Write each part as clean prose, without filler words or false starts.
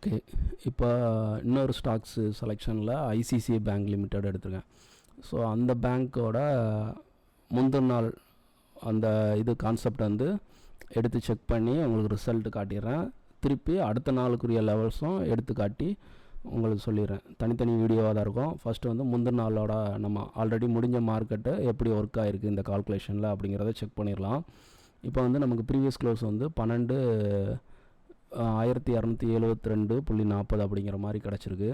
Okay. இப்போ இன்னொரு stocks செலெக்ஷனில் ICICI bank limited எடுத்துருக்கேன். ஸோ அந்த பேங்க்கோட முந்தின நாள் அந்த இது கான்செப்ட் வந்து எடுத்து செக் பண்ணி உங்களுக்கு ரிசல்ட்டு காட்டிடுறேன். திருப்பி அடுத்த நாளுக்குரிய லெவல்ஸும் எடுத்து காட்டி உங்களுக்கு சொல்லிடுறேன். தனித்தனி வீடியோவாக தான் இருக்கும். ஃபஸ்ட்டு வந்து முந்தின நாளோட நம்ம ஆல்ரெடி முடிஞ்ச மார்க்கெட்டு எப்படி ஒர்க் ஆகிருக்கு இந்த கால்குலேஷனில் அப்படிங்கிறத செக் பண்ணிடலாம். இப்போ வந்து நமக்கு ப்ரீவியஸ் க்ளோஸ் வந்து 12,272.40 அப்படிங்கிற மாதிரி கிடச்சிருக்கு.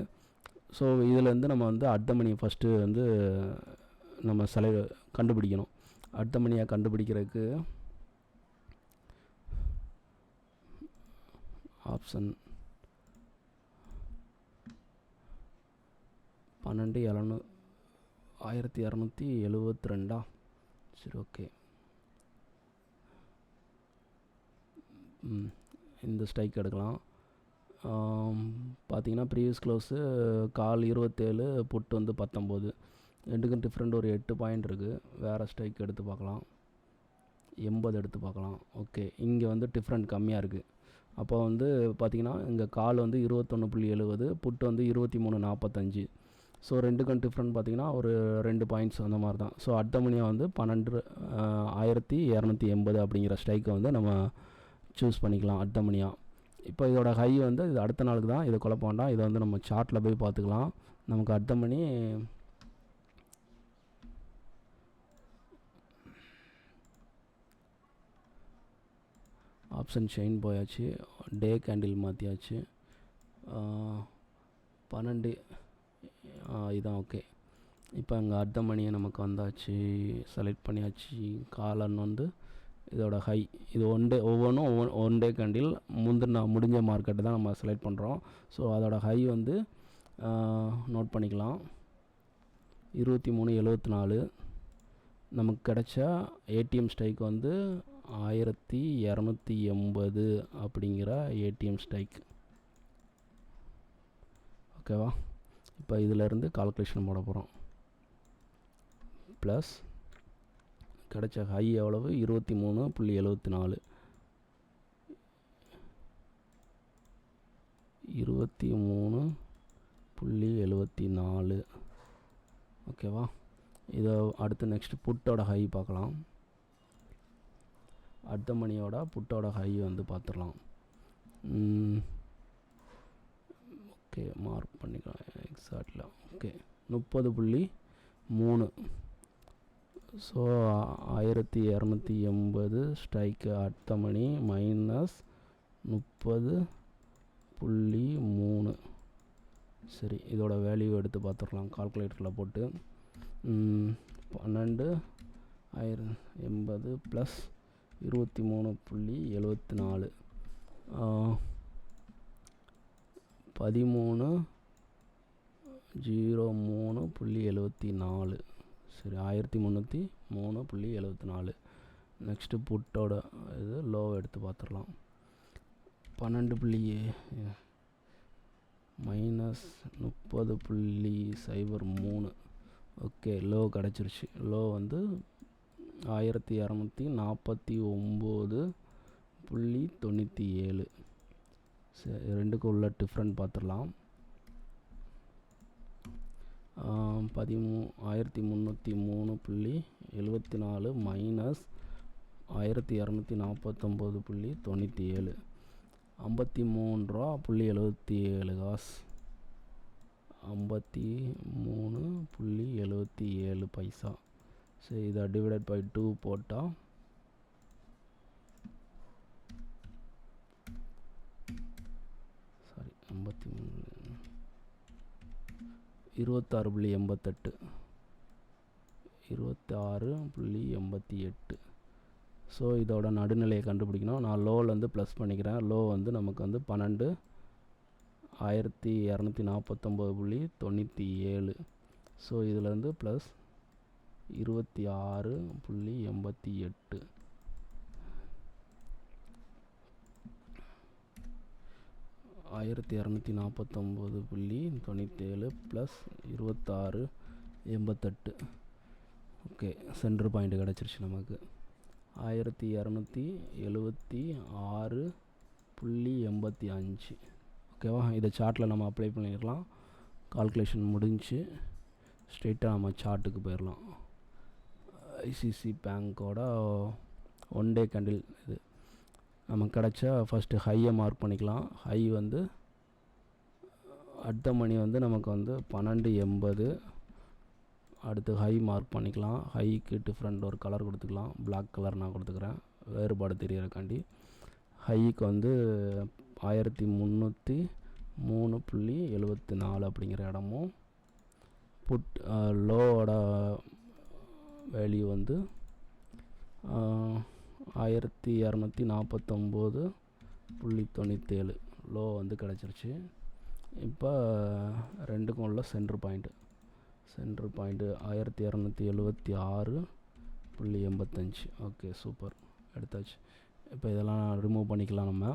ஸோ இதிலேருந்து நம்ம வந்து அட் த மணி ஃபஸ்ட்டு வந்து நம்ம கண்டுபிடிக்கணும். அட் த மணியை கண்டுபிடிக்கிறதுக்கு ஆப்ஷன் 12,272 சரி, ஓகே. இந்த ஸ்ட்ரைக் எடுக்கலாம். பார்த்தீங்கன்னா ப்ரீவியஸ் க்ளோஸு கால் 27, புட் வந்து 19. ரெண்டுக்கும் டிஃப்ரெண்ட் ஒரு 8 பாயிண்ட் இருக்குது. வேறு ஸ்ட்ரைக் எடுத்து பார்க்கலாம். 80 எடுத்து பார்க்கலாம். ஓகே, இங்கே வந்து டிஃப்ரெண்ட் கம்மியாக இருக்குது. அப்போ வந்து பார்த்திங்கன்னா இங்கே கால் வந்து 21.70, புட்டு வந்து 23.45. ஸோ ரெண்டுக்கும் டிஃப்ரெண்ட் பார்த்திங்கன்னா ஒரு 2 பாயிண்ட்ஸ் அந்த மாதிரி தான். ஸோ அடுத்த மணியாக வந்து 12,280 அப்படிங்கிற ஸ்ட்ரைக்கை வந்து நம்ம சூஸ் பண்ணிக்கலாம் அடுத்த மணியாக. இப்போ இதோட ஹை வந்து இது அடுத்த நாளுக்கு தான், இதை குழப்ப வேண்டாம். இதை வந்து நம்ம சார்ட்டில் போய் பார்த்துக்கலாம். நமக்கு அடுத்த மணி ஆப்ஷன் செயின் போயாச்சு, டே கேண்டில் மாற்றியாச்சு. 12 இதுதான். ஓகே, இப்போ அங்கே அடுத்த மணியை நமக்கு வந்தாச்சு, செலக்ட் பண்ணியாச்சு. காலன் வந்து இதோட ஹை, இது ஒவ்வொன்றும் ஒன் டே கேண்டில் முந்தின முடிஞ்ச மார்க்கெட்டு தான் நம்ம செலக்ட் பண்ணுறோம். ஸோ அதோட ஹை வந்து நோட் பண்ணிக்கலாம், 23.74. நமக்கு கிடைச்ச ஏடிஎம் ஸ்ட்ரைக் வந்து 1280 அப்படிங்கிற ஏடிஎம் ஸ்ட்ரைக். ஓகேவா? இப்போ இதிலேருந்து கால்குலேஷன் போட போகிறோம். ப்ளஸ் கிடைச்ச ஹை எவ்வளவு? 23.74. 23.74. ஓகேவா? இதை அடுத்து நெக்ஸ்ட் புட்டோட ஹை பார்க்கலாம். அடுத்த மணியோட புட்டோட ஹை வந்து பார்த்துடலாம். ஓகே, மார்க் பண்ணிக்கலாம் எக்ஸாக்டில். ஓகே, 30.3. ஸோ 1280 ஸ்ட்ரைக்கு அடுத்த மணி மைனஸ் 30.3. சரி, இதோட வேல்யூ எடுத்து பார்த்துடலாம் கால்குலேட்டரில் போட்டு. 12,080 ப்ளஸ் 23.74 13,03.74. சரி, 1303.74. நெக்ஸ்ட்டு புட்டோட இது லோ எடுத்து பார்த்துடலாம். 12 மைனஸ் 30.03. ஓகே, லோ கிடச்சிருச்சு. லோ வந்து 1249.97. சரி, ரெண்டுக்கும் உள்ள டிஃப்ரெண்ட் பார்த்துடலாம். 1303.74 மைனஸ் 1249.97, 53.77 காசு. 53.77 பைசா. சரி, இதை டிவைடட் பை 2 போட்டால் சாரி 26.88. 26.88. ஸோ இதோட நடுநிலையை கண்டுபிடிக்கணும். நான் லோவிலேருந்து ப்ளஸ் பண்ணிக்கிறேன். லோ வந்து நமக்கு வந்து 12,249.97. ஸோ இதிலேருந்து plus 26.88. 1249.97 plus 26.88. Okay, centre point கிடச்சிருச்சு நமக்கு. 1276.85. ஓகேவா. இதை சார்ட்டில் நம்ம அப்ளை பண்ணிடலாம். கால்குலேஷன் முடிஞ்சு ஸ்ட்ரெயிட்டாக நம்ம சார்ட்டுக்கு போயிடலாம். ஐசிசி பேங்க்கோட 1 டே கேண்டில் இது நமக்கு கிடச்சா ஃபஸ்ட்டு ஹையை மார்க் பண்ணிக்கலாம். ஹை வந்து அடுத்த மணி வந்து நமக்கு வந்து 12.80. அடுத்து ஹை மார்க் பண்ணிக்கலாம். ஹைக்கு டிஃப்ரெண்ட் ஒரு கலர் கொடுத்துக்கலாம். பிளாக் கலர் நான் கொடுத்துக்கிறேன் வேறுபாடு தெரியறக்காண்டி. ஹைக்கு வந்து 1303.74 அப்படிங்கிற இடமும், புட் லோவோட வேல்யூ வந்து 1249.97 லோ வந்து கிடச்சிருச்சு. இப்போ ரெண்டுக்கும் உள்ள சென்ட்ரு பாயிண்ட்டு 1276.85. ஓகே, சூப்பர், எடுத்தாச்சு. இப்போ இதெல்லாம் ரிமூவ் பண்ணிக்கலாம் நம்ம.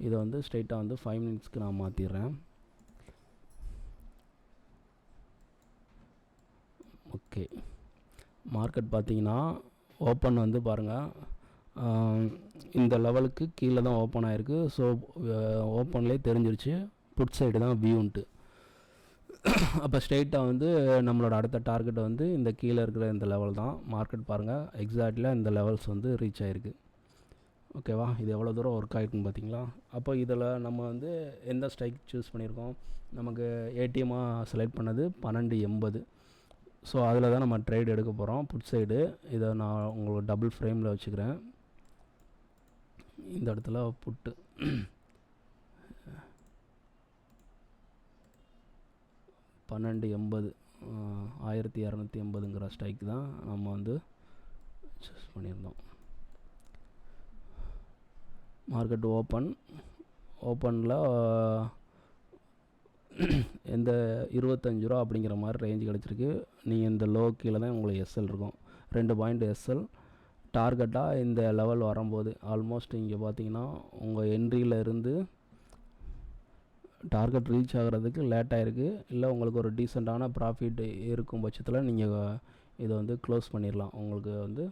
இதை வந்து ஸ்ட்ரெயிட்டாக வந்து 5 மினிட்ஸ்க்கு நான் மாற்றிடுறேன். ஓகே, மார்க்கெட் பார்த்தீங்கன்னா ஓப்பன் வந்து பாருங்கள், இந்த லெவலுக்கு கீழே தான் ஓப்பன் ஆகிருக்கு. ஸோ ஓப்பன்லேயே தெரிஞ்சிருச்சு புட் சைடு தான் வியூன்ட்டு. அப்போ ஸ்ட்ரெயிட்டாக வந்து நம்மளோட அடுத்த டார்கெட் வந்து இந்த கீழே இருக்கிற இந்த லெவல் தான். மார்க்கெட் பாருங்கள், எக்ஸாக்ட்லியாக இந்த லெவல்ஸ் வந்து ரீச் ஆகிருக்கு. ஓகேவா, இது எவ்வளோ தூரம் ஒர்க் ஆகிருக்குன்னு பார்த்தீங்களா. அப்போ இதில் நம்ம வந்து எந்த ஸ்ட்ரைக் சூஸ் பண்ணியிருக்கோம், நமக்கு ஏடிஎம்மாக செலக்ட் பண்ணது 12.80. ஸோ அதில் தான் நம்ம ட்ரேட் எடுக்க போகிறோம், புட் சைடு. இதை நான் உங்களுக்கு டபுள் ஃப்ரேமில் வச்சுக்கிறேன். இந்த இடத்துல புட்டு 12.80 1280ங்கிற ஸ்ட்ரைக் தான் நம்ம வந்து சூஸ் பண்ணியிருந்தோம். மார்க்கெட் ஓப்பனில் எந்த 25 ரூபா அப்படிங்கிற மாதிரி ரேஞ்சு கிடச்சிருக்கு. நீங்கள் இந்த லோ கீழே தான் உங்களுக்கு எஸ்எல் இருக்கும், 2 பாயிண்ட் எஸ்எல். டார்கெட்டாக இந்த லெவல் வரும்போது ஆல்மோஸ்ட் இங்கே பார்த்தீங்கன்னா உங்கள் என்ட்ரியில் இருந்து டார்கெட் ரீச் ஆகிறதுக்கு லேட் ஆகிருக்கு. இல்லை உங்களுக்கு ஒரு டீசெண்டான ப்ராஃபிட் இருக்கும் பட்சத்தில் நீங்கள் இதை வந்து க்ளோஸ் பண்ணிடலாம். உங்களுக்கு வந்து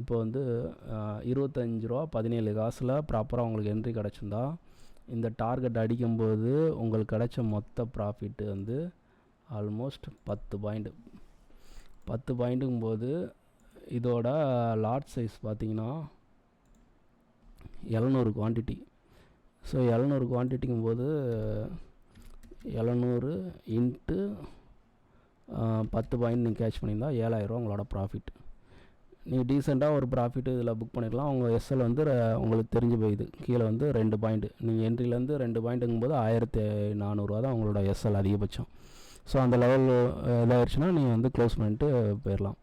இப்போ வந்து 25 ரூபா 17 காசில் ப்ராப்பராக உங்களுக்கு என்ட்ரி கிடச்சிருந்தா இந்த டார்கெட் அடிக்கும்போது உங்களுக்கு கிடைச்ச மொத்த ப்ராஃபிட்டு வந்து ஆல்மோஸ்ட் 10 பாயிண்ட்டுங்கும்போது இதோட லாட் சைஸ் பார்த்திங்கன்னா 700 குவான்டிட்டி. ஸோ 700 குவான்டிட்டிங்கும்போது 700 இன்ட்டு 10 பாயிண்ட் நீங்கள் கேட்ச் பண்ணியிருந்தா 7000 உங்களோட ப்ராஃபிட். நீங்கள் டீசெண்டாக ஒரு ப்ராஃபிட்டு இதில் புக் பண்ணிக்கலாம். உங்கள் எஸ்எல் வந்து உங்களுக்கு தெரிஞ்சு போயிடுது, கீழே வந்து 2 பாயிண்ட்டு. நீங்கள் என்ட்ரிலேருந்து 2 பாயிண்ட்டுங்கும்போது 1400 தான் உங்களோட எஸ்எல் அதிகபட்சம். ஸோ அந்த லெவல் இதாகிடுச்சுன்னா நீங்கள் வந்து க்ளோஸ் பண்ணிட்டு போயிடலாம்.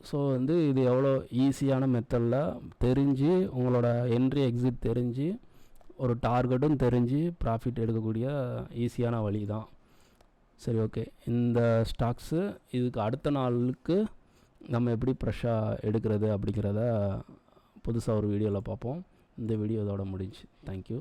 ஸோ வந்து இது எவ்வளோ ஈஸியான மெத்தடில் தெரிஞ்சு உங்களோட என்ட்ரி எக்ஸிட் தெரிஞ்சு ஒரு டார்கெட்டும் தெரிஞ்சு ப்ராஃபிட் எடுக்கக்கூடிய ஈஸியான வழி தான். சரி, ஓகே. இந்த ஸ்டாக்ஸு இதுக்கு அடுத்த நாளுக்கு நம்ம எப்படி ஃப்ரெஷ்ஷாக எடுக்கிறது அப்படிங்கிறத புதுசாக ஒரு வீடியோவில் பார்ப்போம். இந்த வீடியோ இதோட முடிஞ்சு. தேங்க்யூ.